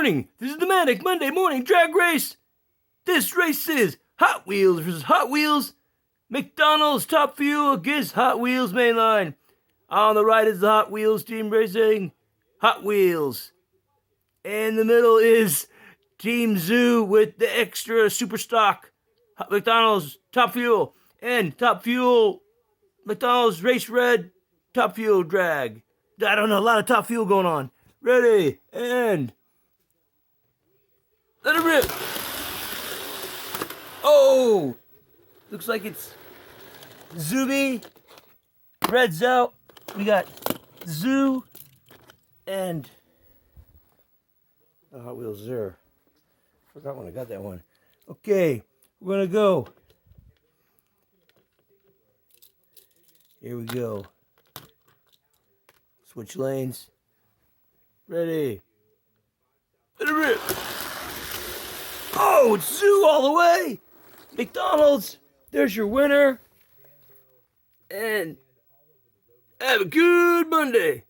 morning. This is the Manic Monday morning drag race. This race is Hot Wheels versus Hot Wheels. McDonald's Top Fuel against Hot Wheels Mainline. On the right is the Hot Wheels team racing Hot Wheels. In the middle is Team Zoo with the extra super stock McDonald's Top Fuel. And Top Fuel, McDonald's Race Red Top Fuel drag. I don't know, a lot of Top Fuel going on. Ready, and let it rip. Oh, looks like it's Zuby. Red's out. We got Zoo and Hot Wheels there. Forgot when I got that one. Okay, we're gonna go. Here we go. Switch lanes. Ready. Let it rip. Oh, it's Zoo all the way. McDonald's, there's your winner. And have a good Monday.